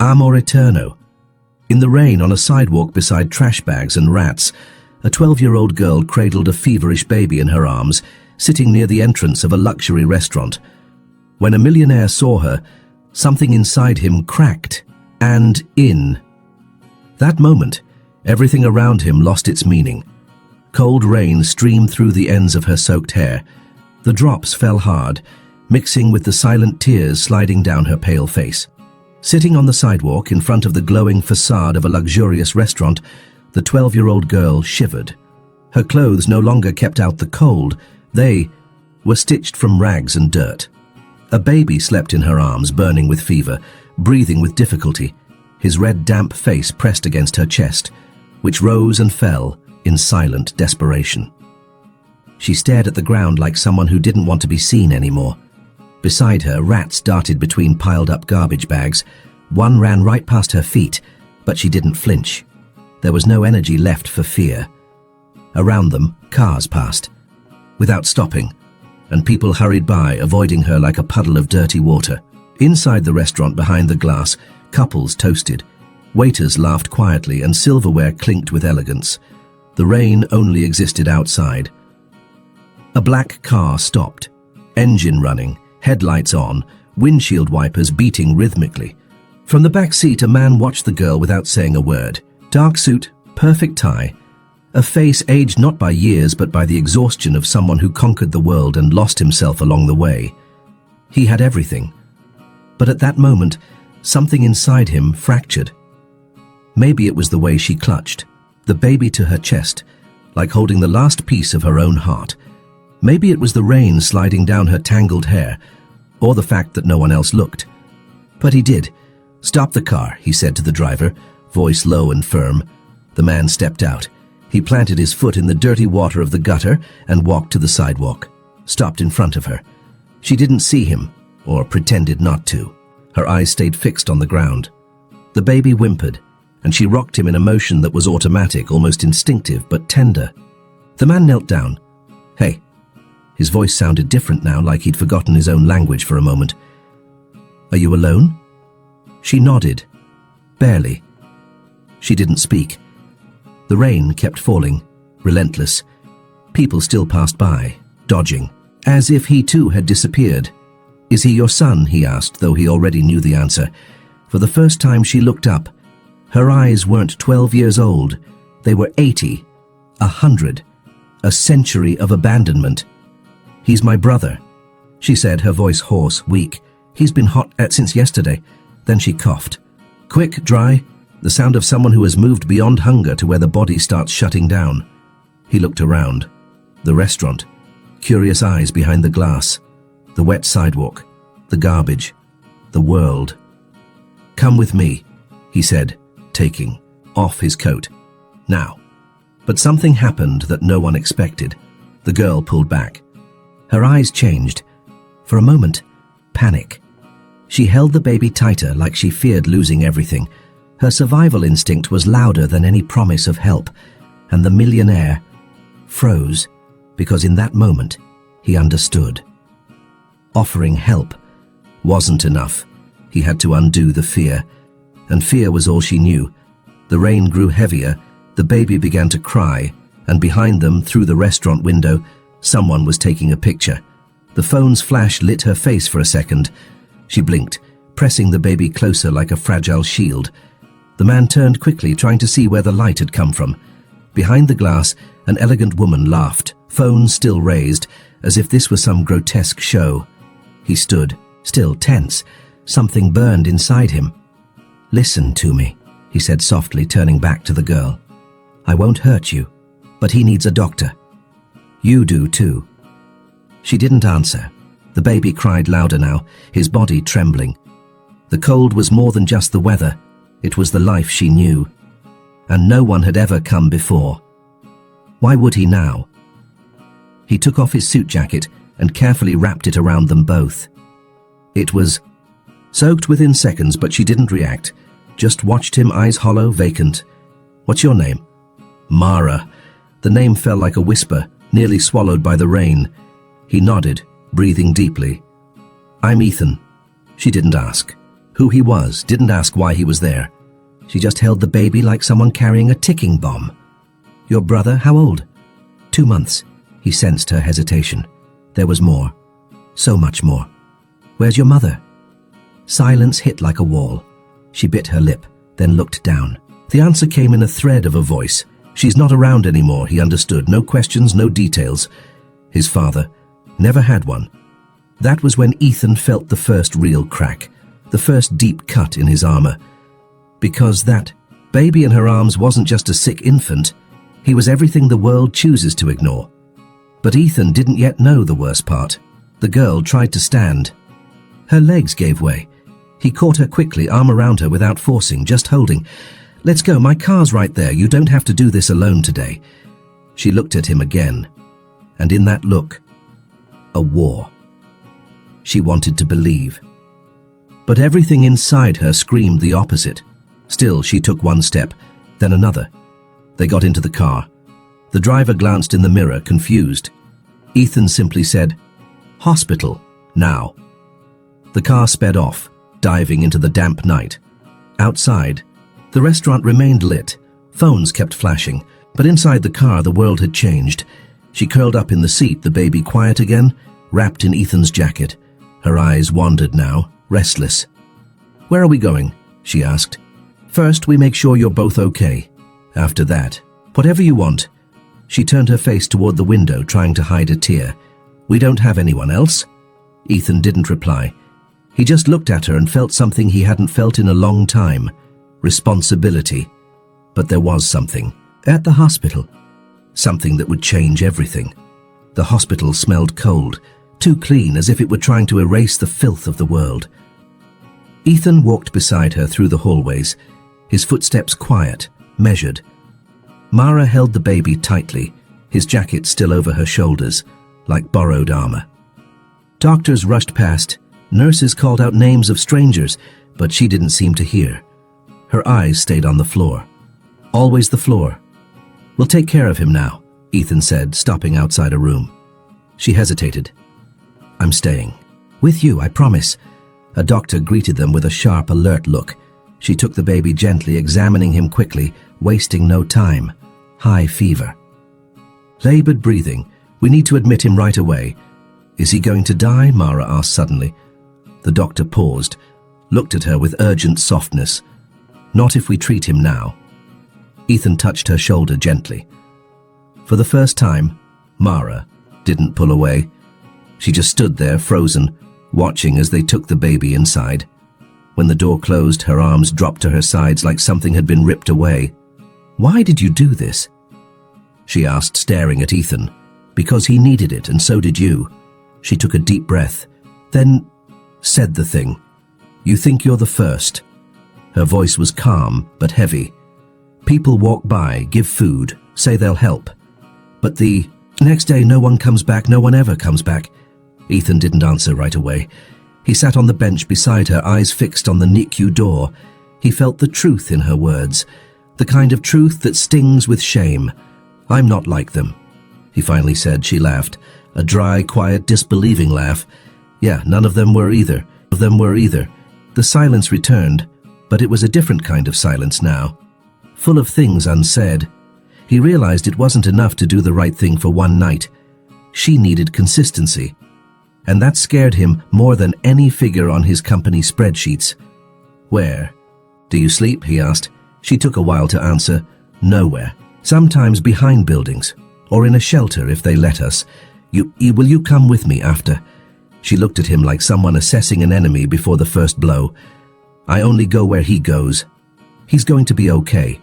Amor eterno. In the rain on a sidewalk beside trash bags and rats, a 12-year-old girl cradled a feverish baby in her arms, sitting near the entrance of a luxury restaurant. When a millionaire saw her, something inside him cracked, and in that moment, everything around him lost its meaning. Cold rain streamed through the ends of her soaked hair. The drops fell hard, mixing with the silent tears sliding down her pale face. Sitting on the sidewalk in front of the glowing facade of a luxurious restaurant, the 12-year-old girl shivered. Her clothes no longer kept out the cold. They were stitched from rags and dirt. A baby slept in her arms, burning with fever, breathing with difficulty, his red, damp face pressed against her chest, which rose and fell in silent desperation. She stared at the ground like someone who didn't want to be seen anymore. Beside her, rats darted between piled-up garbage bags. One ran right past her feet, but she didn't flinch. There was no energy left for fear. Around them, cars passed, without stopping, and people hurried by, avoiding her like a puddle of dirty water. Inside the restaurant behind the glass, couples toasted. Waiters laughed quietly and silverware clinked with elegance. The rain only existed outside. A black car stopped, engine running, headlights on, windshield wipers beating rhythmically. From the back seat, a man watched the girl without saying a word. Dark suit, perfect tie, a face aged not by years but by the exhaustion of someone who conquered the world and lost himself along the way. He had everything. But at that moment, something inside him fractured. Maybe it was the way she clutched, the baby to her chest, like holding the last piece of her own heart. Maybe it was the rain sliding down her tangled hair, or the fact that no one else looked. But he did. "Stop the car," he said to the driver, voice low and firm. The man stepped out. He planted his foot in the dirty water of the gutter and walked to the sidewalk, stopped in front of her. She didn't see him, or pretended not to. Her eyes stayed fixed on the ground. The baby whimpered, and she rocked him in a motion that was automatic, almost instinctive, but tender. The man knelt down. "Hey." His voice sounded different now, like he'd forgotten his own language for a moment. "Are you alone?" She nodded. Barely. She didn't speak. The rain kept falling, relentless. People still passed by, dodging, as if he too had disappeared. "Is he your son?" he asked, though he already knew the answer. For the first time she looked up. Her eyes weren't 12 years old. They were 80, 100, a century of abandonment. "He's my brother," she said, her voice hoarse, weak. "He's been hot since yesterday." Then she coughed. Quick, dry, the sound of someone who has moved beyond hunger to where the body starts shutting down. He looked around. The restaurant, curious eyes behind the glass, the wet sidewalk, the garbage, the world. "Come with me," he said, taking off his coat. "Now." But something happened that no one expected. The girl pulled back. Her eyes changed. For a moment, panic. She held the baby tighter, like she feared losing everything. Her survival instinct was louder than any promise of help, and the millionaire froze, because in that moment, he understood. Offering help wasn't enough. He had to undo the fear, and fear was all she knew. The rain grew heavier, the baby began to cry, and behind them, through the restaurant window, someone was taking a picture. The phone's flash lit her face for a second. She blinked, pressing the baby closer like a fragile shield. The man turned quickly, trying to see where the light had come from. Behind the glass, an elegant woman laughed, phone still raised, as if this was some grotesque show. He stood, still tense. Something burned inside him. "Listen to me," he said softly, turning back to the girl. "I won't hurt you, but he needs a doctor. You do too." She didn't answer. The baby cried louder now, his body trembling. The cold was more than just the weather. It was the life she knew. And no one had ever come before. Why would he now? He took off his suit jacket and carefully wrapped it around them both. It was soaked within seconds, but she didn't react. Just watched him, eyes hollow, vacant. "What's your name?" "Mara." The name fell like a whisper, nearly swallowed by the rain. He nodded, breathing deeply. "I'm Ethan." She didn't ask. who he was, didn't ask why he was there. She just held the baby like someone carrying a ticking bomb. Your brother, how old? 2 months. He sensed her hesitation. There was more. So much more. Where's your mother? Silence hit like a wall. She bit her lip, then looked down. The answer came in a thread of a voice. She's not around anymore, he understood. No questions, no details. His father never had one. That was when Ethan felt the first real crack, the first deep cut in his armor. Because that baby in her arms wasn't just a sick infant, he was everything the world chooses to ignore. But Ethan didn't yet know the worst part. The girl tried to stand. Her legs gave way. He caught her quickly, arm around her without forcing, just holding. Let's go, my car's right there. You don't have to do this alone today. She looked at him again, and in that look, a war. She wanted to believe. But everything inside her screamed the opposite. Still, she took one step, then another. They got into the car. The driver glanced in the mirror, confused. Ethan simply said, "Hospital, now." The car sped off, diving into the damp night. Outside, the restaurant remained lit. Phones kept flashing, but inside the car the world had changed. She curled up in the seat, the baby quiet again, wrapped in Ethan's jacket. Her eyes wandered now, restless. "Where are we going?" she asked. "First, we make sure you're both okay. After that, whatever you want." She turned her face toward the window, trying to hide a tear. "We don't have anyone else?" Ethan didn't reply. He just looked at her and felt something he hadn't felt in a long time. Responsibility. But there was something. At the hospital. Something that would change everything. The hospital smelled cold, too clean, as if it were trying to erase the filth of the world. Ethan walked beside her through the hallways, his footsteps quiet, measured. Mara held the baby tightly, his jacket still over her shoulders, like borrowed armor. Doctors rushed past, nurses called out names of strangers, but she didn't seem to hear. Her eyes stayed on the floor. Always the floor. "We'll take care of him now," Ethan said, stopping outside a room. She hesitated. "I'm staying. With you, I promise." A doctor greeted them with a sharp, alert look. She took the baby gently, examining him quickly, wasting no time. High fever. Labored breathing. "We need to admit him right away." "Is he going to die?" Mara asked suddenly. The doctor paused, looked at her with urgent softness. "Not if we treat him now." Ethan touched her shoulder gently. For the first time, Mara didn't pull away. She just stood there, frozen, watching as they took the baby inside. When the door closed, her arms dropped to her sides like something had been ripped away. "Why did you do this?" she asked, staring at Ethan. "Because he needed it, and so did you." She took a deep breath, then said the thing. "You think you're the first." Her voice was calm, but heavy. "People walk by, give food, say they'll help. But the next day no one comes back, no one ever comes back." Ethan didn't answer right away. He sat on the bench beside her, eyes fixed on the NICU door. He felt the truth in her words, the kind of truth that stings with shame. "I'm not like them," he finally said. She laughed, a dry, quiet, disbelieving laugh. "Yeah, none of them were either. The silence returned, but it was a different kind of silence now, full of things unsaid. He realized it wasn't enough to do the right thing for one night. She needed consistency. And that scared him more than any figure on his company spreadsheets. "Where do you sleep?" he asked. She took a while to answer. "Nowhere. Sometimes behind buildings, or in a shelter if they let us. Will you come with me after?" She looked at him like someone assessing an enemy before the first blow. "I only go where he goes. He's going to be okay.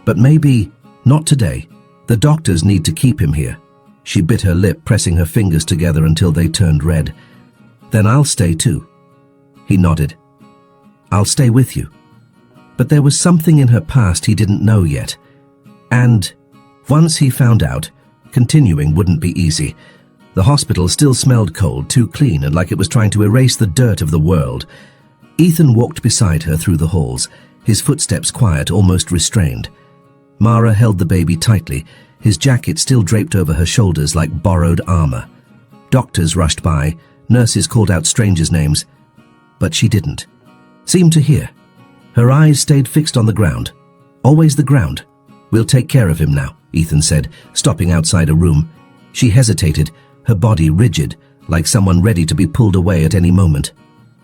But maybe not today. The doctors need to keep him here." She bit her lip, pressing her fingers together until they turned red. "Then I'll stay too." He nodded. "I'll stay with you." But there was something in her past he didn't know yet. And once he found out, continuing wouldn't be easy. The hospital still smelled cold, too clean, and like it was trying to erase the dirt of the world. Ethan walked beside her through the halls, his footsteps quiet, almost restrained. Mara held the baby tightly, his jacket still draped over her shoulders like borrowed armor. Doctors rushed by, nurses called out strangers' names, but she didn't. seemed to hear. Her eyes stayed fixed on the ground. Always the ground. "We'll take care of him now," Ethan said, stopping outside a room. She hesitated, her body rigid, like someone ready to be pulled away at any moment.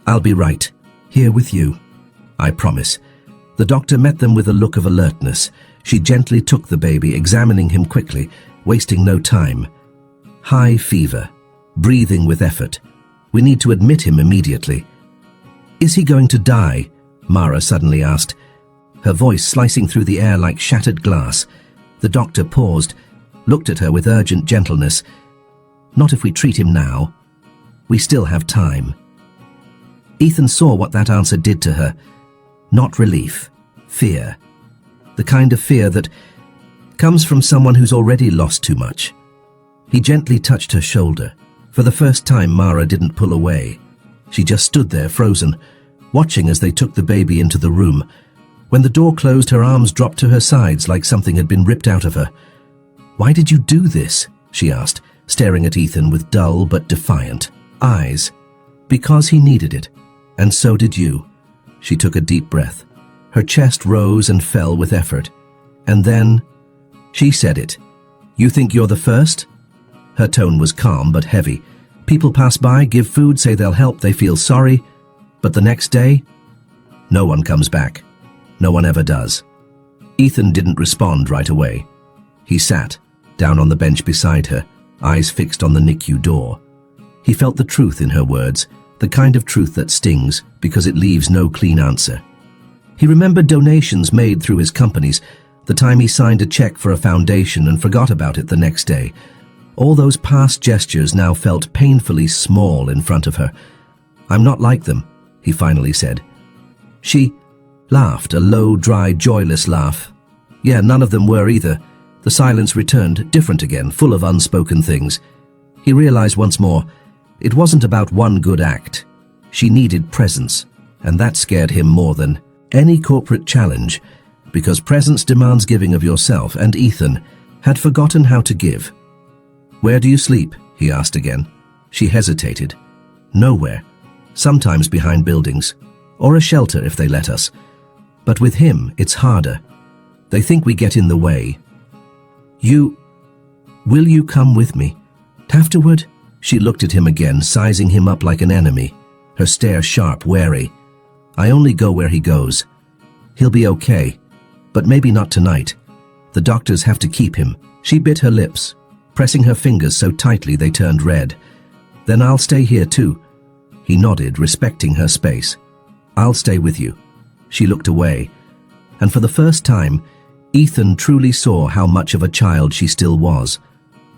"I'll be right. Here with you. I promise." The doctor met them with a look of alertness. She gently took the baby, examining him quickly, wasting no time. "High fever. Breathing with effort. We need to admit him immediately." "Is he going to die?" Mara suddenly asked, her voice slicing through the air like shattered glass. The doctor paused, looked at her with urgent gentleness. "Not if we treat him now. We still have time." Ethan saw what that answer did to her. Not relief, fear. The kind of fear that comes from someone who's already lost too much. He gently touched her shoulder. For the first time, Mara didn't pull away. She just stood there, frozen, watching as they took the baby into the room. When the door closed, her arms dropped to her sides like something had been ripped out of her. "Why did you do this?" she asked, staring at Ethan with dull but defiant eyes. "Because he needed it, and so did you." She took a deep breath. Her chest rose and fell with effort. And then she said it. "You think you're the first?" Her tone was calm but heavy. "People pass by, give food, say they'll help, they feel sorry. But the next day, no one comes back. No one ever does." Ethan didn't respond right away. He sat, down on the bench beside her, eyes fixed on the NICU door. He felt the truth in her words, the kind of truth that stings because it leaves no clean answer. He remembered donations made through his companies, the time he signed a check for a foundation and forgot about it the next day. All those past gestures now felt painfully small in front of her. "I'm not like them," he finally said. She laughed, a low, dry, joyless laugh. Yeah, none of them were either. The silence returned, different again, full of unspoken things. He realized once more, it wasn't about one good act. She needed presence, and that scared him more than any corporate challenge, because presence demands giving of yourself, and Ethan had forgotten how to give. "Where do you sleep?" he asked again. She hesitated. "Nowhere. Sometimes behind buildings, or a shelter if they let us. But with him, it's harder. They think we get in the way." Will you come with me? Afterward?" She looked at him again, sizing him up like an enemy, her stare sharp, wary. "I only go where he goes. He'll be okay, but maybe not tonight. The doctors have to keep him." She bit her lips, pressing her fingers so tightly they turned red. "Then I'll stay here too." He nodded, respecting her space. "I'll stay with you." She looked away, and for the first time, Ethan truly saw how much of a child she still was.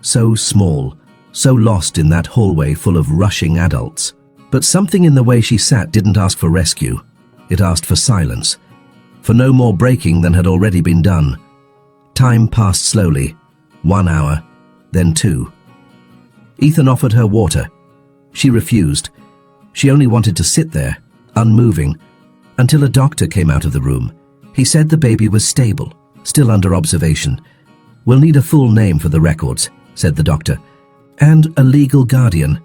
So small, so lost in that hallway full of rushing adults. But something in the way she sat didn't ask for rescue. It asked for silence, for no more breaking than had already been done. Time passed slowly. 1 hour, then 2. Ethan offered her water. She refused. She only wanted to sit there, unmoving, until a doctor came out of the room. He said the baby was stable, still under observation. "We'll need a full name for the records," said the doctor. "And a legal guardian."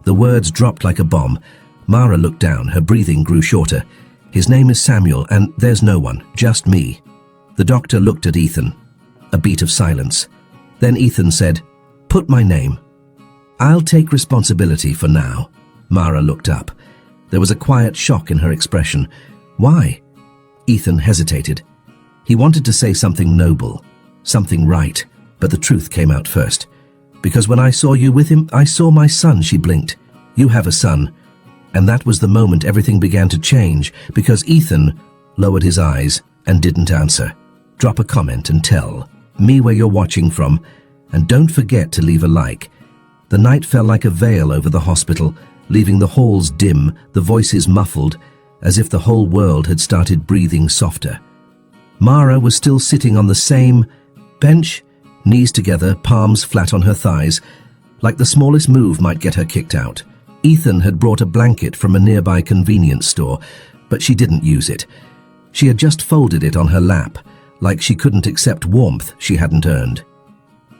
The words dropped like a bomb. Mara looked down, her breathing grew shorter. "His name is Samuel, and there's no one, just me." The doctor looked at Ethan. A beat of silence. Then Ethan said, "Put my name." "I'll take responsibility for now." Mara looked up. There was a quiet shock in her expression. "Why?" Ethan hesitated. He wanted to say something noble, something right, but the truth came out first. "Because when I saw you with him, I saw my son," she blinked. "You have a son." And that was the moment everything began to change, because Ethan lowered his eyes and didn't answer. "Drop a comment and tell me where you're watching from, and don't forget to leave a like." The night fell like a veil over the hospital, leaving the halls dim, the voices muffled, as if the whole world had started breathing softer. Mara was still sitting on the same bench, knees together, palms flat on her thighs, like the smallest move might get her kicked out. Ethan had brought a blanket from a nearby convenience store, but she didn't use it. She had just folded it on her lap, like she couldn't accept warmth she hadn't earned.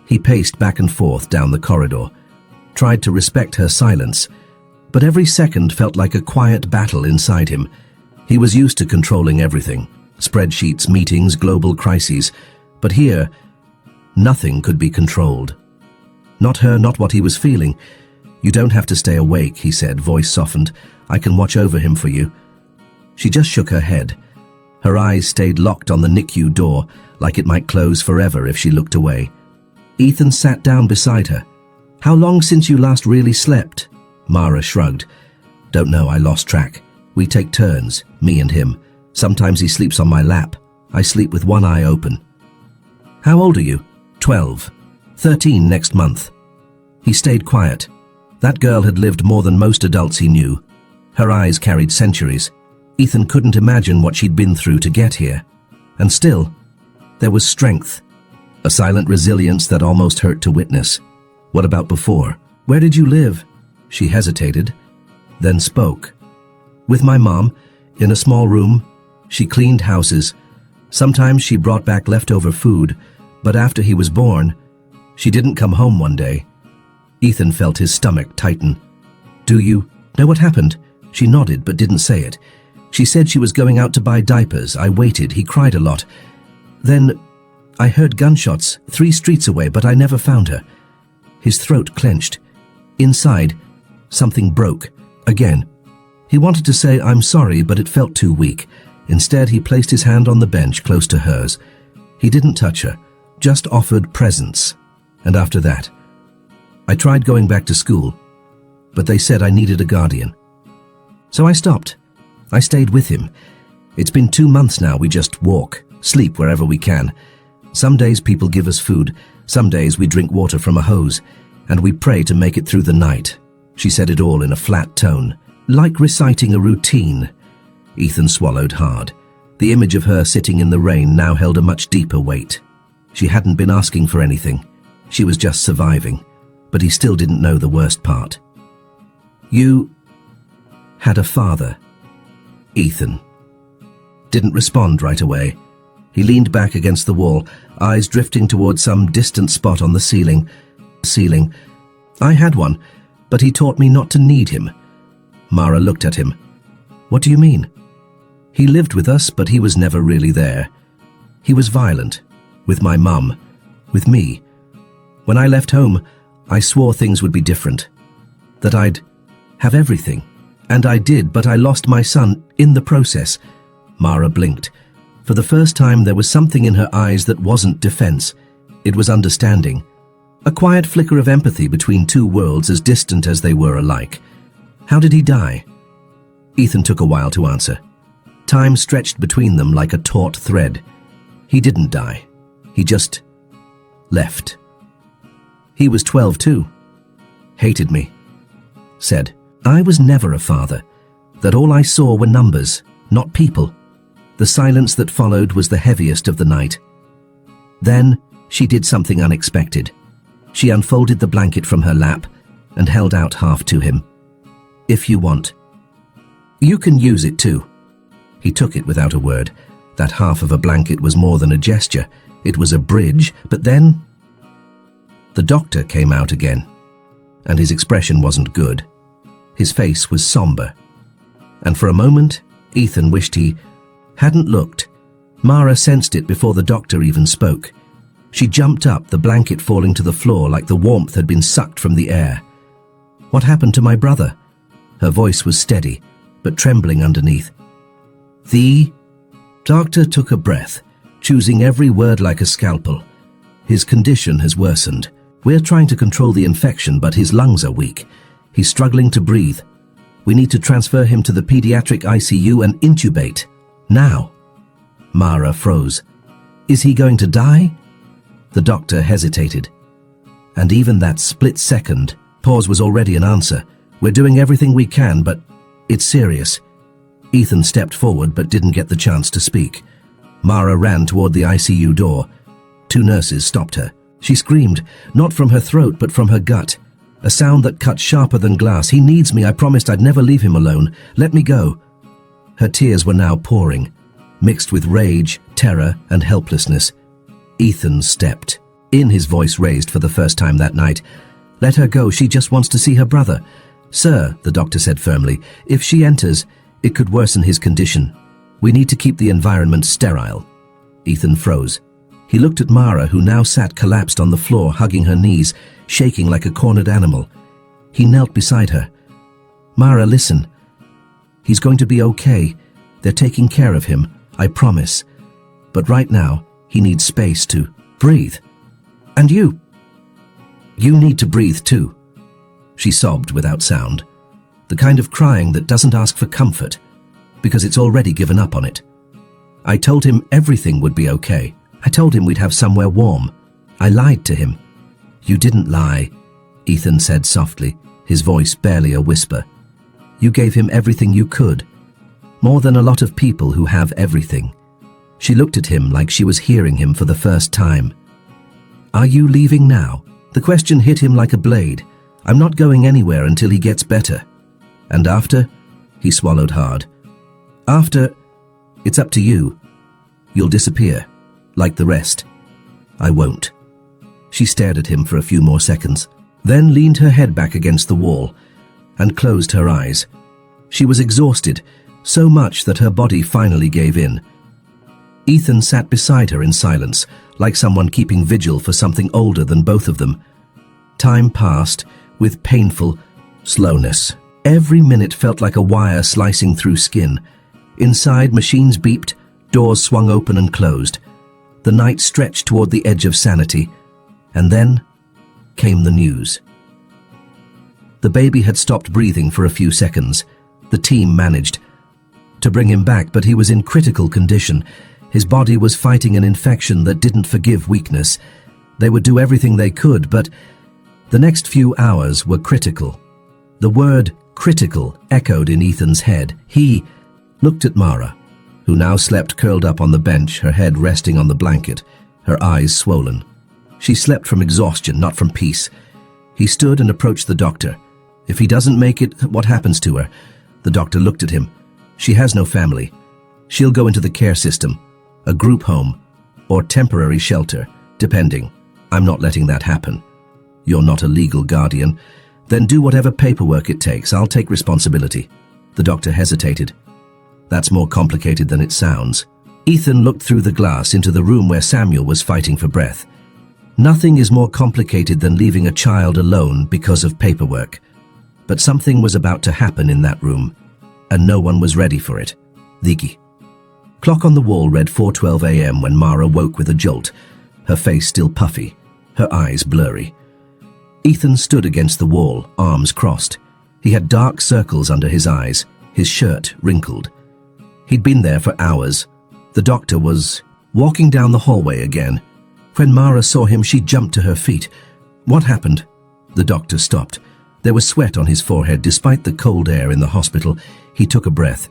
He paced back and forth down the corridor, tried to respect her silence, but every second felt like a quiet battle inside him. He was used to controlling everything. Spreadsheets, meetings, global crises. But here, nothing could be controlled. Not her, not what he was feeling. "You don't have to stay awake," he said, voice softened. "I can watch over him for you." She just shook her head. Her eyes stayed locked on the NICU door, like it might close forever if she looked away. Ethan sat down beside her. "How long since you last really slept?" Mara shrugged. "Don't know, I lost track. We take turns, me and him. Sometimes he sleeps on my lap. I sleep with one eye open." "How old are you?" 12. 13 next month." He stayed quiet. That girl had lived more than most adults he knew. Her eyes carried centuries. Ethan couldn't imagine what she'd been through to get here. And still, there was strength. A silent resilience that almost hurt to witness. "What about before? Where did you live?" She hesitated, then spoke. "With my mom, in a small room. She cleaned houses. Sometimes she brought back leftover food, but after he was born, she didn't come home one day." Ethan felt his stomach tighten. "Do you know what happened?" She nodded but didn't say it. "She said she was going out to buy diapers. I waited. He cried a lot. Then I heard gunshots 3 streets away, but I never found her." His throat clenched. Inside, something broke. Again. He wanted to say, "I'm sorry," but it felt too weak. Instead, he placed his hand on the bench close to hers. He didn't touch her, just offered presence. And after that, "I tried going back to school, but they said I needed a guardian. So I stopped. I stayed with him. It's been 2 months now. We just walk, sleep wherever we can. Some days people give us food. Some days we drink water from a hose. And we pray to make it through the night." She said it all in a flat tone, like reciting a routine. Ethan swallowed hard. The image of her sitting in the rain now held a much deeper weight. She hadn't been asking for anything. She was just surviving. But he still didn't know the worst part. "You had a father." Ethan didn't respond right away. He leaned back against the wall, eyes drifting toward some distant spot on the ceiling. "I had one, but he taught me not to need him." Mara looked at him. "What do you mean?" "He lived with us, but he was never really there. He was violent. With my mum. With me. When I left home, I swore things would be different. That I'd have everything. And I did, but I lost my son in the process." Mara blinked. For the first time, there was something in her eyes that wasn't defense. It was understanding. A quiet flicker of empathy between two worlds as distant as they were alike. "How did he die?" Ethan took a while to answer. Time stretched between them like a taut thread. "He didn't die. He just left. He was 12 too. Hated me. Said, I was never a father. That all I saw were numbers, not people." The silence that followed was the heaviest of the night. Then she did something unexpected. She unfolded the blanket from her lap and held out half to him. "If you want. You can use it too." He took it without a word. That half of a blanket was more than a gesture. It was a bridge, but then the doctor came out again, and his expression wasn't good. His face was somber, and for a moment, Ethan wished he hadn't looked. Mara sensed it before the doctor even spoke. She jumped up, the blanket falling to the floor like the warmth had been sucked from the air. "What happened to my brother?" Her voice was steady, but trembling underneath. "The doctor took a breath, choosing every word like a scalpel. "His condition has worsened. We're trying to control the infection, but his lungs are weak. He's struggling to breathe. We need to transfer him to the pediatric ICU and intubate. Now." Mara froze. "Is he going to die?" The doctor hesitated. And even that split second, pause was already an answer. "We're doing everything we can, but it's serious." Ethan stepped forward but didn't get the chance to speak. Mara ran toward the ICU door. 2 nurses stopped her. She screamed, not from her throat but from her gut. A sound that cut sharper than glass. "He needs me. I promised I'd never leave him alone. Let me go." Her tears were now pouring, mixed with rage, terror, and helplessness. Ethan stepped in, his voice raised for the first time that night. "Let her go. She just wants to see her brother." "Sir," the doctor said firmly, "if she enters, It could worsen his condition. We need to keep the environment sterile. Ethan froze. He looked at Mara, who now sat collapsed on the floor, hugging her knees, shaking like a cornered animal. He knelt beside her. Mara, listen. He's going to be okay. They're taking care of him, I promise. But right now, he needs space to breathe. And you need to breathe too. She sobbed without sound. The kind of crying that doesn't ask for comfort, because it's already given up on it. I told him everything would be okay. I told him we'd have somewhere warm. I lied to him. You didn't lie, Ethan said softly, his voice barely a whisper. You gave him everything you could. More than a lot of people who have everything. She looked at him like she was hearing him for the first time. Are you leaving now? The question hit him like a blade. I'm not going anywhere until he gets better. And after? He swallowed hard. After, it's up to you. You'll disappear, like the rest. I won't. She stared at him for a few more seconds, then leaned her head back against the wall and closed her eyes. She was exhausted, so much that her body finally gave in. Ethan sat beside her in silence, like someone keeping vigil for something older than both of them. Time passed with painful slowness. Every minute felt like a wire slicing through skin. Inside, machines beeped, doors swung open and closed. The night stretched toward the edge of sanity. And then came the news. The baby had stopped breathing for a few seconds. The team managed to bring him back, but he was in critical condition. His body was fighting an infection that didn't forgive weakness. They would do everything they could, but the next few hours were critical. The word critical echoed in Ethan's head. He looked at Mara, who now slept curled up on the bench, her head resting on the blanket, her eyes swollen. She slept from exhaustion, not from peace. He stood and approached the doctor. If he doesn't make it, what happens to her? The doctor looked at him. She has no family. She'll go into the care system, a group home, or temporary shelter, depending. I'm not letting that happen. You're not a legal guardian. Then do whatever paperwork it takes. I'll take responsibility. The doctor hesitated. That's more complicated than it sounds. Ethan looked through the glass into the room where Samuel was fighting for breath. Nothing is more complicated than leaving a child alone because of paperwork. But something was about to happen in that room, and no one was ready for it. Ziggy. Clock on the wall read 4:12 a.m. when Mara woke with a jolt, her face still puffy, her eyes blurry. Ethan stood against the wall, arms crossed. He had dark circles under his eyes, his shirt wrinkled. He'd been there for hours. The doctor was walking down the hallway again. When Mara saw him, she jumped to her feet. What happened? The doctor stopped. There was sweat on his forehead. Despite the cold air in the hospital, he took a breath.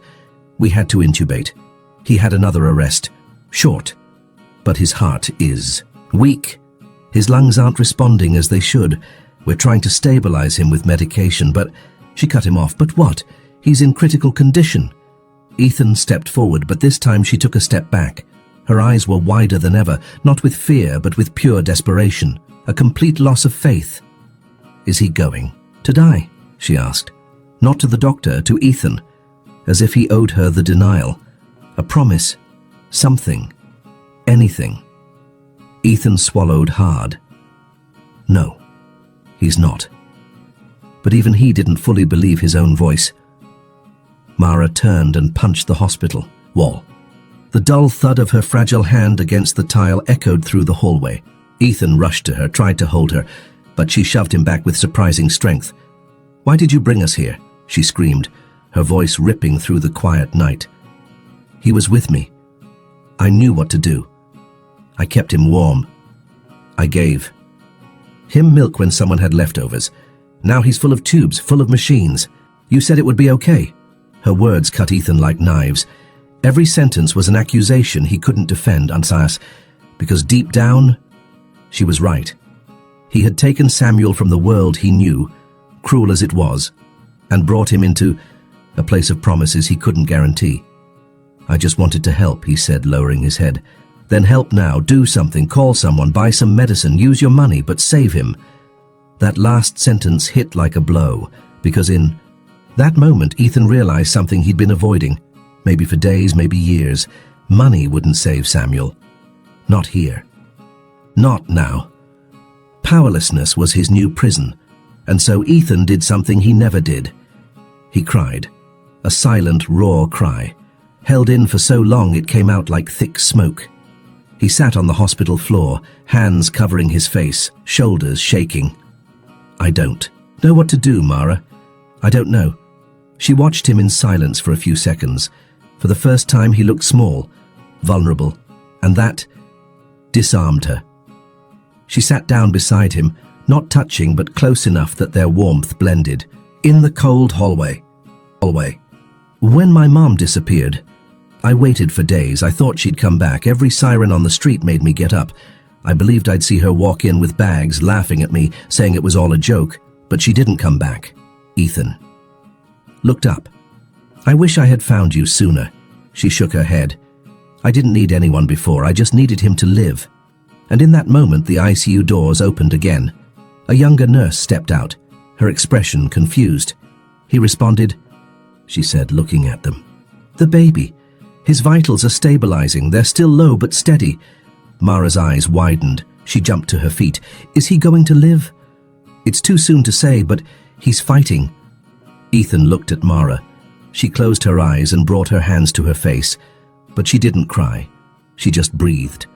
We had to intubate. He had another arrest. Short. But his heart is weak. His lungs aren't responding as they should. We're trying to stabilize him with medication, but she cut him off. But what? He's in critical condition. Ethan stepped forward, but this time she took a step back. Her eyes were wider than ever, not with fear, but with pure desperation, a complete loss of faith. Is he going to die? She asked. Not to the doctor, to Ethan, as if he owed her the denial. A promise, something, anything. Ethan swallowed hard. No, he's not. But even he didn't fully believe his own voice. Mara turned and punched the hospital wall. The dull thud of her fragile hand against the tile echoed through the hallway. Ethan rushed to her, tried to hold her, but she shoved him back with surprising strength. Why did you bring us here? She screamed, her voice ripping through the quiet night. He was with me. I knew what to do. I kept him warm. I gave him milk when someone had leftovers. Now he's full of tubes, full of machines. You said it would be okay. Her words cut Ethan like knives. Every sentence was an accusation he couldn't defend, Ansas, because deep down, she was right. He had taken Samuel from the world he knew, cruel as it was, and brought him into a place of promises he couldn't guarantee. I just wanted to help, he said, lowering his head. Then help now, do something, call someone, buy some medicine, use your money, but save him. That last sentence hit like a blow, because in That moment, Ethan realized something he'd been avoiding. Maybe for days, maybe years. Money wouldn't save Samuel. Not here. Not now. Powerlessness was his new prison, and so Ethan did something he never did. He cried. A silent, raw cry. Held in for so long it came out like thick smoke. He sat on the hospital floor, hands covering his face, shoulders shaking. I don't know what to do, Mara. I don't know. She watched him in silence for a few seconds. For the first time he looked small, vulnerable, and that disarmed her. She sat down beside him, not touching but close enough that their warmth blended. In the cold hallway. When my mom disappeared, I waited for days. I thought she'd come back. Every siren on the street made me get up. I believed I'd see her walk in with bags, laughing at me, saying it was all a joke. But she didn't come back. Ethan looked up. I wish I had found you sooner. She shook her head. I didn't need anyone before. I just needed him to live. And in that moment, the ICU doors opened again. A younger nurse stepped out, her expression confused. He responded, she said, looking at them. The baby. His vitals are stabilizing. They're still low but steady. Mara's eyes widened. She jumped to her feet. Is he going to live? It's too soon to say, but he's fighting. Ethan looked at Mara. She closed her eyes and brought her hands to her face, but she didn't cry. She just breathed.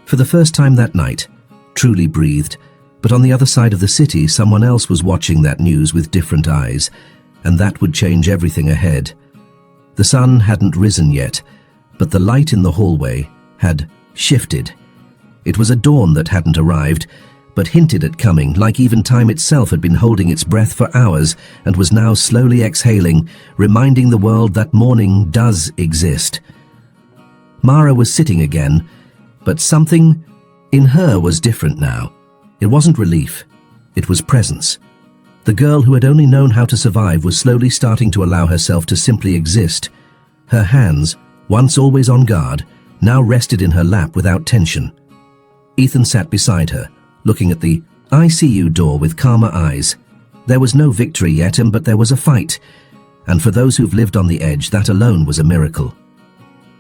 For the first time that night, truly breathed, but on the other side of the city, someone else was watching that news with different eyes, and that would change everything ahead. The sun hadn't risen yet, but the light in the hallway had shifted. It was a dawn that hadn't arrived, but hinted at coming, like even time itself had been holding its breath for hours and was now slowly exhaling, reminding the world that morning does exist. Mara was sitting again, but something in her was different now. It wasn't relief. It was presence. The girl who had only known how to survive was slowly starting to allow herself to simply exist. Her hands, once always on guard, now rested in her lap without tension. Ethan sat beside her, looking at the ICU door with calmer eyes. There was no victory yet, but there was a fight. And for those who've lived on the edge, that alone was a miracle.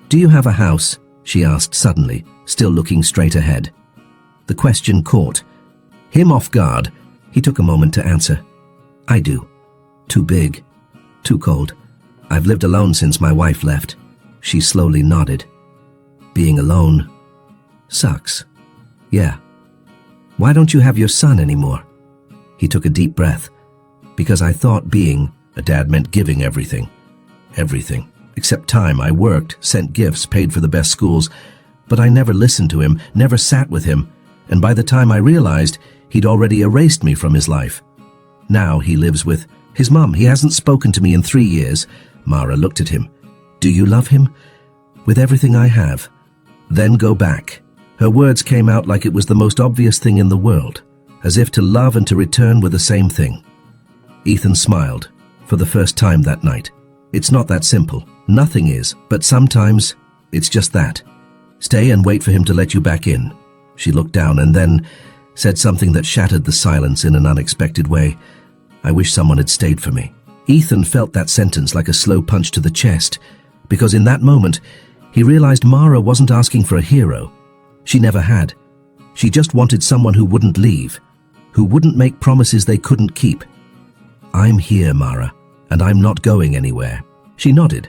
Do you have a house? She asked suddenly, still looking straight ahead. The question caught him off guard. He took a moment to answer. I do. Too big. Too cold. I've lived alone since my wife left. She slowly nodded. Being alone sucks. Yeah. Why don't you have your son anymore? He took a deep breath. Because I thought being a dad meant giving everything. Everything. Except time. I worked, sent gifts, paid for the best schools. But I never listened to him, never sat with him. And by the time I realized, he'd already erased me from his life. Now he lives with his mum. He hasn't spoken to me in 3 years. Mara looked at him. Do you love him? With everything I have. Then go back. Her words came out like it was the most obvious thing in the world, as if to love and to return were the same thing. Ethan smiled, for the first time that night. It's not that simple. Nothing is, but sometimes it's just that. Stay and wait for him to let you back in. She looked down and then said something that shattered the silence in an unexpected way. I wish someone had stayed for me. Ethan felt that sentence like a slow punch to the chest, because in that moment, he realized Mara wasn't asking for a hero. She never had. She just wanted someone who wouldn't leave, who wouldn't make promises they couldn't keep. I'm here, Mara, and I'm not going anywhere. She nodded.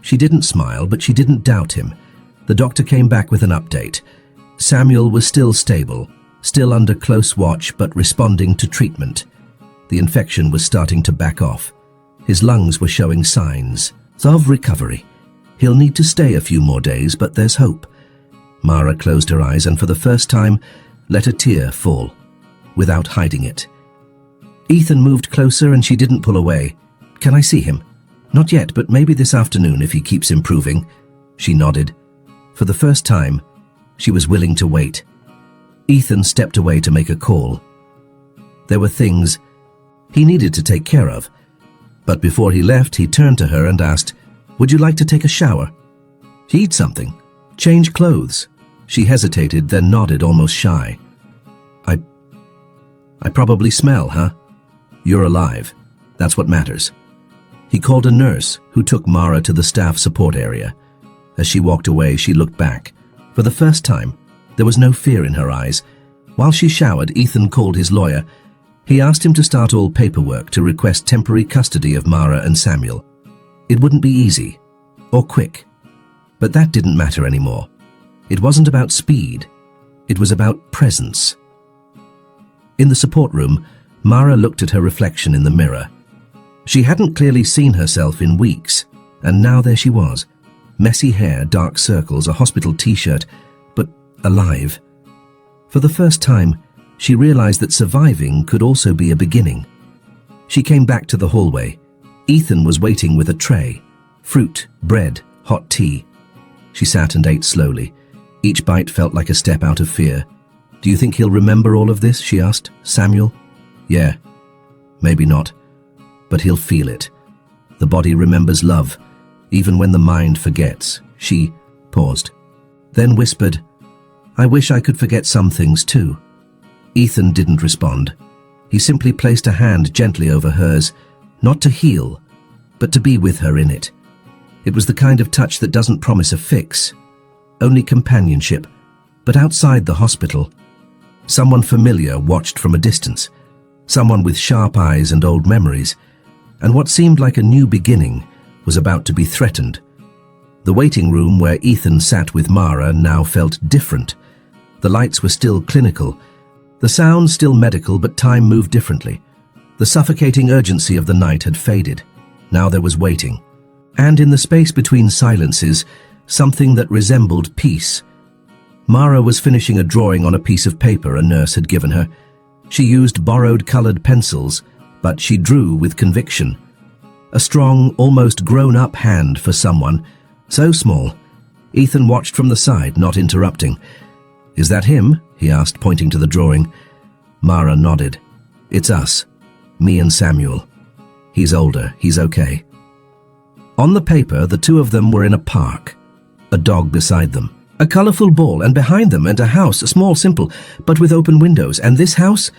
She didn't smile, but she didn't doubt him. The doctor came back with an update. Samuel was still stable, still under close watch, but responding to treatment. The infection was starting to back off. His lungs were showing signs of recovery. He'll need to stay a few more days, but there's hope. Mara closed her eyes and for the first time let a tear fall, without hiding it. Ethan moved closer and she didn't pull away. Can I see him? Not yet, but maybe this afternoon if he keeps improving. She nodded. For the first time, she was willing to wait. Ethan stepped away to make a call. There were things he needed to take care of. But before he left, he turned to her and asked, would you like to take a shower? Eat something? Change clothes? She hesitated, then nodded, almost shy. I probably smell, huh? You're alive. That's what matters. He called a nurse who took Mara to the staff support area. As she walked away, she looked back. For the first time, there was no fear in her eyes. While she showered, Ethan called his lawyer. He asked him to start all paperwork to request temporary custody of Mara and Samuel. It wouldn't be easy or quick, but that didn't matter anymore. It wasn't about speed. It was about presence. In the support room, Mara looked at her reflection in the mirror. She hadn't clearly seen herself in weeks, and now there she was. Messy hair, dark circles, a hospital t-shirt, but alive. For the first time, she realized that surviving could also be a beginning. She came back to the hallway. Ethan was waiting with a tray. Fruit, bread, hot tea. She sat and ate slowly. Each bite felt like a step out of fear. "Do you think he'll remember all of this?" she asked. "Samuel?" "Yeah. Maybe not. But he'll feel it. The body remembers love, even when the mind forgets." She paused, then whispered, "I wish I could forget some things too." Ethan didn't respond. He simply placed a hand gently over hers, not to heal, but to be with her in it. It was the kind of touch that doesn't promise a fix, only companionship, but outside the hospital. Someone familiar watched from a distance, someone with sharp eyes and old memories, and what seemed like a new beginning was about to be threatened. The waiting room where Ethan sat with Mara now felt different. The lights were still clinical, the sounds still medical, but time moved differently. The suffocating urgency of the night had faded. Now there was waiting. And in the space between silences, something that resembled peace. Mara was finishing a drawing on a piece of paper a nurse had given her. She used borrowed colored pencils, but she drew with conviction. A strong, almost grown-up hand for someone so small. Ethan watched from the side, not interrupting. "Is that him?" he asked, pointing to the drawing. Mara nodded. "It's us. Me and Samuel. He's older. He's okay." On the paper, the two of them were in a park. A dog beside them. A colorful ball, and behind them, and a house, a small, simple, but with open windows. And this house?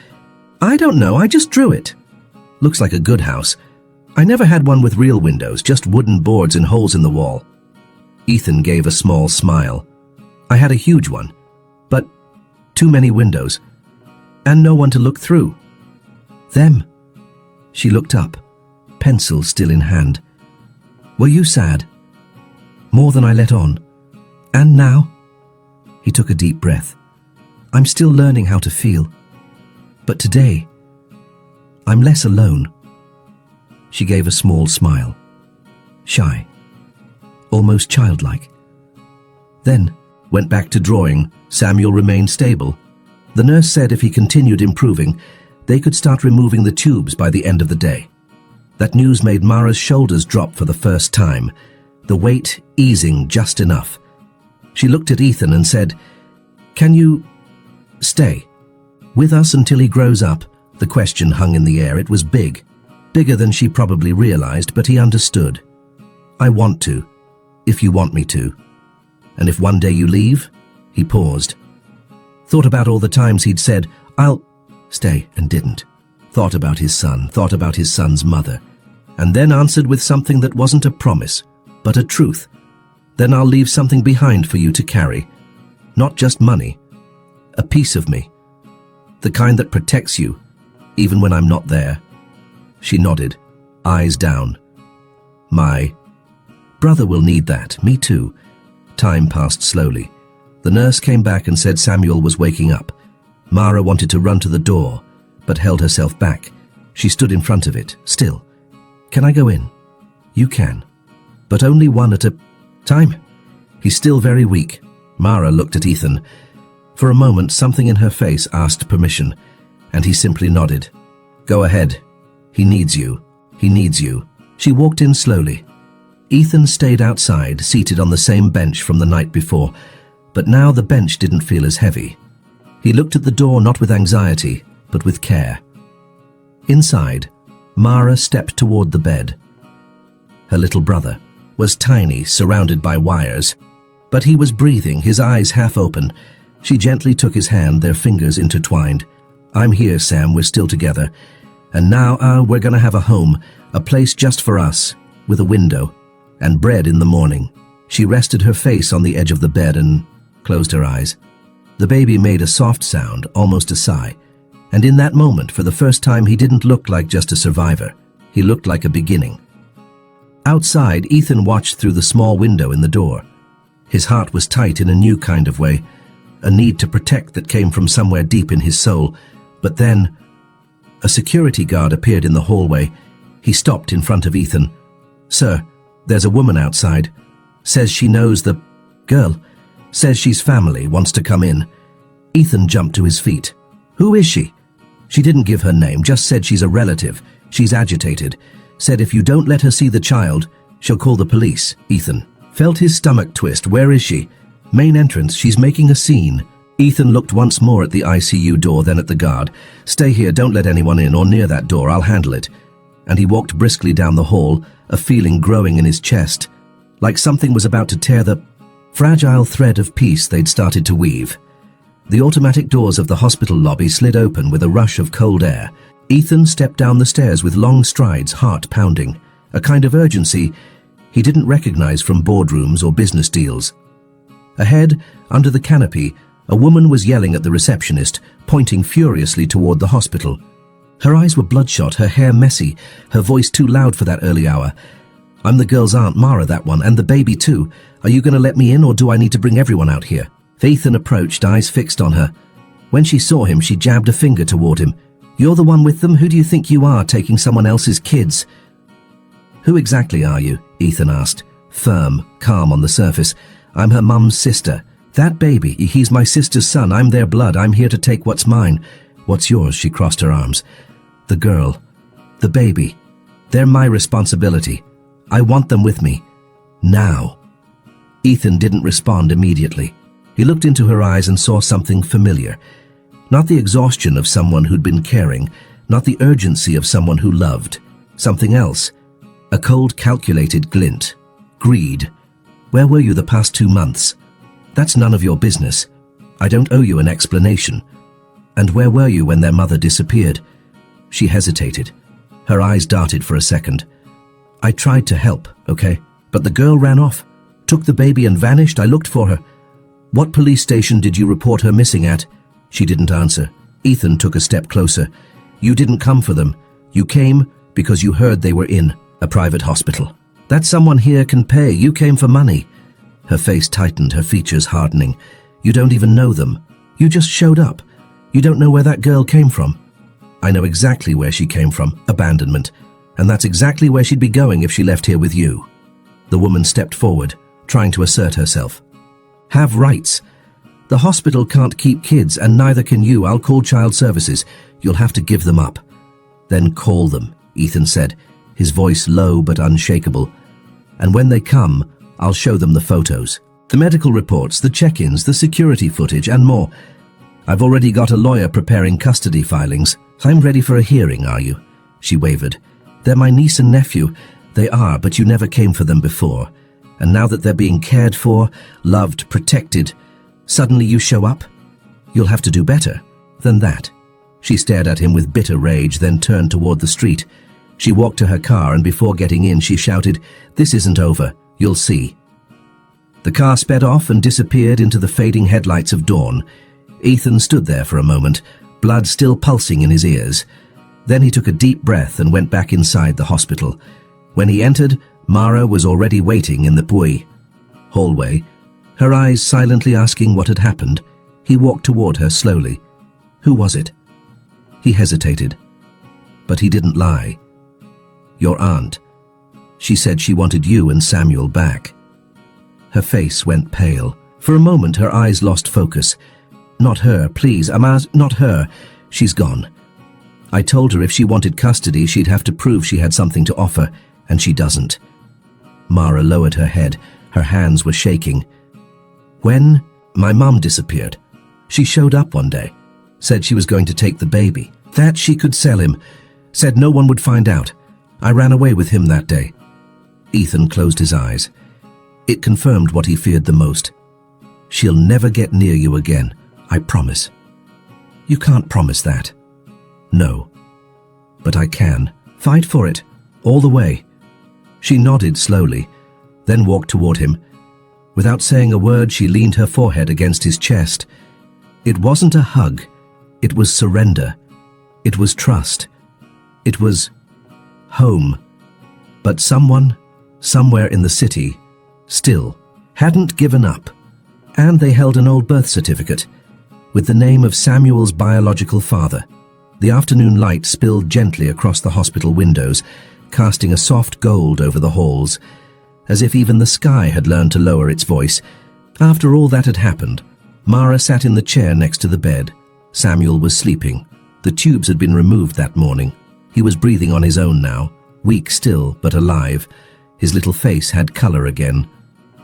I don't know, I just drew it. Looks like a good house. I never had one with real windows, just wooden boards and holes in the wall. Ethan gave a small smile. I had a huge one, but too many windows, and no one to look through. Them. She looked up, pencil still in hand. Were you sad? More than I let on. And now? He took a deep breath. I'm still learning how to feel. But today, I'm less alone. She gave a small smile. Shy. Almost childlike. Then went back to drawing. Samuel remained stable. The nurse said if he continued improving, they could start removing the tubes by the end of the day. That news made Mara's shoulders drop for the first time, the weight easing just enough. She looked at Ethan and said, "Can you stay with us until he grows up?" The question hung in the air. It was big, bigger than she probably realized, but he understood. "I want to, if you want me to. And if one day you leave?" He paused. Thought about all the times he'd said, "I'll stay," and didn't. Thought about his son, thought about his son's mother, and then answered with something that wasn't a promise, but a truth. "Then I'll leave something behind for you to carry. Not just money. A piece of me. The kind that protects you, even when I'm not there." She nodded, eyes down. "My brother will need that. Me too." Time passed slowly. The nurse came back and said Samuel was waking up. Mara wanted to run to the door, but held herself back. She stood in front of it, still. "Can I go in?" "You can. But only one at a time. He's still very weak." Mara looked at Ethan. For a moment, something in her face asked permission, and he simply nodded. "Go ahead. He needs you. He needs you." She walked in slowly. Ethan stayed outside, seated on the same bench from the night before, but now the bench didn't feel as heavy. He looked at the door not with anxiety, but with care. Inside, Mara stepped toward the bed. Her little brother was tiny, surrounded by wires, but he was breathing, his eyes half open. She gently took his hand, their fingers intertwined. "I'm here, Sam, we're still together. And now, we're gonna have a home, a place just for us, with a window, and bread in the morning. She rested her face on the edge of the bed and closed her eyes. The baby made a soft sound, almost a sigh, and in that moment, for the first time, he didn't look like just a survivor. He looked like a beginning. Outside, Ethan watched through the small window in the door. His heart was tight in a new kind of way, a need to protect that came from somewhere deep in his soul. But then, a security guard appeared in the hallway. He stopped in front of Ethan. "Sir, there's a woman outside. Says she knows the girl. Says she's family, wants to come in." Ethan jumped to his feet. "Who is she?" "She didn't give her name, just said she's a relative. She's agitated. Said if you don't let her see the child, she'll call the police." Ethan felt his stomach twist. "Where is she?" "Main entrance, she's making a scene." Ethan looked once more at the ICU door, then at the guard. "Stay here, don't let anyone in or near that door, I'll handle it." And he walked briskly down the hall, a feeling growing in his chest, like something was about to tear the fragile thread of peace they'd started to weave. The automatic doors of the hospital lobby slid open with a rush of cold air. Ethan stepped down the stairs with long strides, heart pounding, a kind of urgency he didn't recognize from boardrooms or business deals. Ahead, under the canopy, a woman was yelling at the receptionist, pointing furiously toward the hospital. Her eyes were bloodshot, her hair messy, her voice too loud for that early hour. "I'm the girl's aunt, Mara, that one, and the baby too. Are you going to let me in, or do I need to bring everyone out here?" Ethan approached, eyes fixed on her. When she saw him, she jabbed a finger toward him. "You're the one with them? Who do you think you are, taking someone else's kids?" "Who exactly are you?" Ethan asked, firm, calm on the surface. "I'm her mum's sister. That baby, he's my sister's son. I'm their blood. I'm here to take what's mine." "What's yours?" She crossed her arms. "The girl. The baby. They're my responsibility. I want them with me. Now." Ethan didn't respond immediately. He looked into her eyes and saw something familiar. Not the exhaustion of someone who'd been caring, not the urgency of someone who loved. Something else. A cold, calculated glint. Greed. "Where were you the past 2 months?" "That's none of your business. I don't owe you an explanation." "And where were you when their mother disappeared?" She hesitated. Her eyes darted for a second. "I tried to help, okay? But the girl ran off, took the baby and vanished. I looked for her." "What police station did you report her missing at?" She didn't answer. Ethan took a step closer. "You didn't come for them. You came because you heard they were in a private hospital. That someone here can pay. You came for money." Her face tightened, her features hardening. "You don't even know them. You just showed up. You don't know where that girl came from." "I know exactly where she came from. Abandonment. And that's exactly where she'd be going if she left here with you." The woman stepped forward, trying to assert herself. "Have rights. The hospital can't keep kids, and neither can you. I'll call child services. You'll have to give them up." "Then call them," Ethan said, his voice low but unshakable. "And when they come, I'll show them the photos. The medical reports, the check-ins, the security footage, and more. I've already got a lawyer preparing custody filings. I'm ready for a hearing, are you?" She wavered. "They're my niece and nephew. They are, but you never came for them before. And now that they're being cared for, loved, protected, suddenly you show up? You'll have to do better than that." She stared at him with bitter rage, then turned toward the street. She walked to her car, and before getting in, she shouted, "This isn't over. You'll see." The car sped off and disappeared into the fading headlights of dawn. Ethan stood there for a moment, blood still pulsing in his ears. Then he took a deep breath and went back inside the hospital. When he entered, Mara was already waiting in the hallway, her eyes silently asking what had happened. He walked toward her slowly. "Who was it?" He hesitated. But he didn't lie. "Your aunt. She said she wanted you and Samuel back." Her face went pale. For a moment her eyes lost focus. "Not her, please, Amaz, not her. She's gone. I told her if she wanted custody, she'd have to prove she had something to offer, and she doesn't." Mara lowered her head. Her hands were shaking. "When my mum disappeared, she showed up one day, said she was going to take the baby, that she could sell him, said no one would find out. I ran away with him that day." Ethan closed his eyes. It confirmed what he feared the most. "She'll never get near you again, I promise." "You can't promise that." "No, but I can. Fight for it, all the way." She nodded slowly, then walked toward him. Without saying a word, she leaned her forehead against his chest. It wasn't a hug. It was surrender. It was trust. It was home. But someone, somewhere in the city, still hadn't given up. And they held an old birth certificate with the name of Samuel's biological father. The afternoon light spilled gently across the hospital windows, casting a soft gold over the halls, as if even the sky had learned to lower its voice. After all that had happened, Mara sat in the chair next to the bed. Samuel was sleeping. The tubes had been removed that morning. He was breathing on his own now, weak still, but alive. His little face had color again.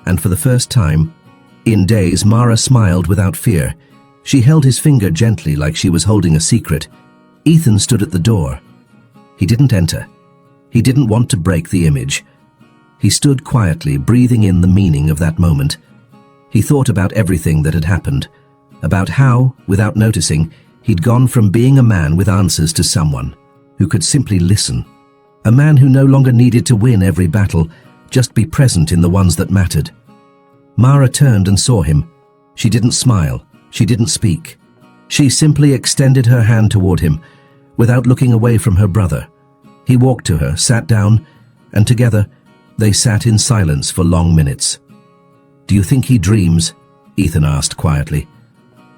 And for the first time in days, Mara smiled without fear. She held his finger gently like she was holding a secret. Ethan stood at the door. He didn't enter. He didn't want to break the image. He stood quietly, breathing in the meaning of that moment. He thought about everything that had happened, about how, without noticing, he'd gone from being a man with answers to someone who could simply listen. A man who no longer needed to win every battle, just be present in the ones that mattered. Mara turned and saw him. She didn't smile. She didn't speak. She simply extended her hand toward him, without looking away from her brother. He walked to her, sat down, and together they sat in silence for long minutes. "Do you think he dreams?" Ethan asked quietly.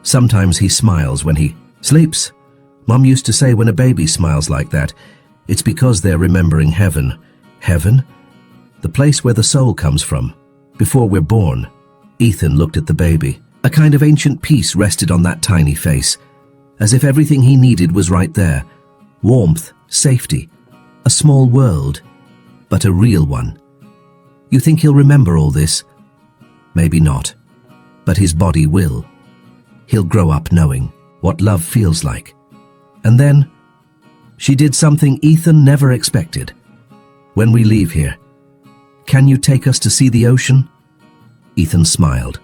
"Sometimes he smiles when he sleeps. Mom used to say when a baby smiles like that, it's because they're remembering heaven." Heaven? The place where the soul comes from, before we're born. Ethan looked at the baby. A kind of ancient peace rested on that tiny face, as if everything he needed was right there. Warmth, safety, a small world, but a real one. "You think he'll remember all this?" "Maybe not, but his body will. He'll grow up knowing what love feels like." And then, she did something Ethan never expected. "When we leave here, can you take us to see the ocean?" Ethan smiled,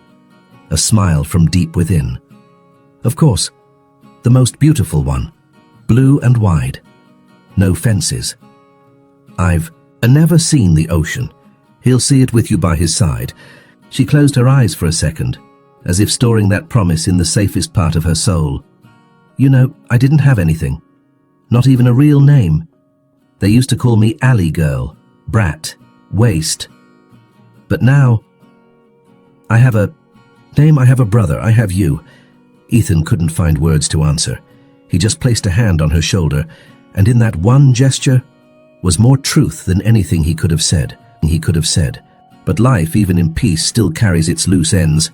a smile from deep within. "Of course, the most beautiful one, blue and wide, no fences. I've never seen the ocean. He'll see it with you by his side." She closed her eyes for a second, as if storing that promise in the safest part of her soul. "You know, I didn't have anything. Not even a real name. They used to call me Alley Girl, Brat, Waste. But now, I have a name, I have a brother, I have you." Ethan couldn't find words to answer. He just placed a hand on her shoulder, and in that one gesture was more truth than anything he could have said. But life, even in peace, still carries its loose ends.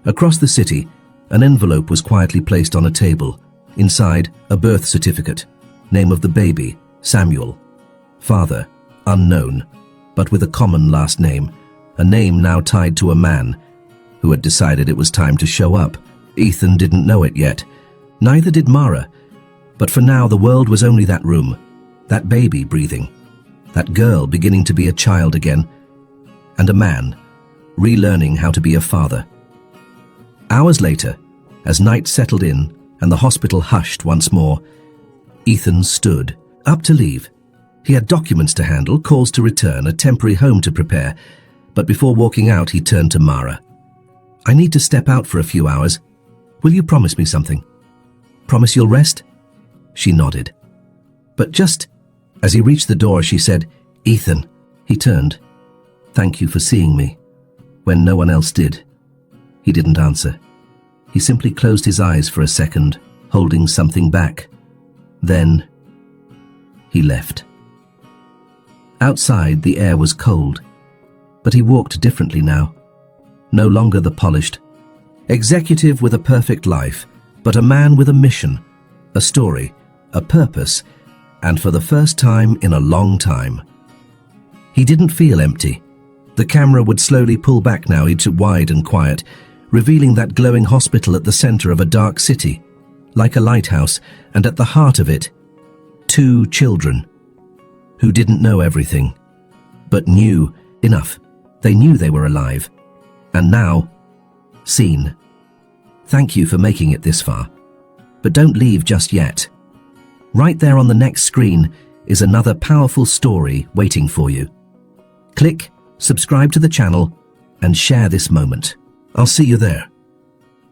Across the city, an envelope was quietly placed on a table. Inside, a birth certificate. Name of the baby, Samuel. Father, unknown, but with a common last name. A name now tied to a man who had decided it was time to show up. Ethan didn't know it yet. Neither did Mara. But for now, the world was only that room. That baby breathing. That girl beginning to be a child again. And a man, relearning how to be a father. Hours later, as night settled in and the hospital hushed once more, Ethan stood, up to leave. He had documents to handle, calls to return, a temporary home to prepare, but before walking out, he turned to Mara. "I need to step out for a few hours. Will you promise me something? Promise you'll rest?" She nodded. But just as he reached the door, she said, "Ethan." He turned. "Thank you for seeing me when no one else did." He didn't answer. He simply closed his eyes for a second, holding something back. Then he left. Outside, the air was cold, but he walked differently now. No longer the polished executive with a perfect life, but a man with a mission, a story, a purpose, and for the first time in a long time. He didn't feel empty. The camera would slowly pull back now, each wide and quiet, revealing that glowing hospital at the center of a dark city, like a lighthouse, and at the heart of it, two children who didn't know everything, but knew enough. They knew they were alive, and now, seen. Thank you for making it this far, but don't leave just yet. Right there on the next screen is another powerful story waiting for you. Click subscribe to the channel and share this moment. I'll see you there.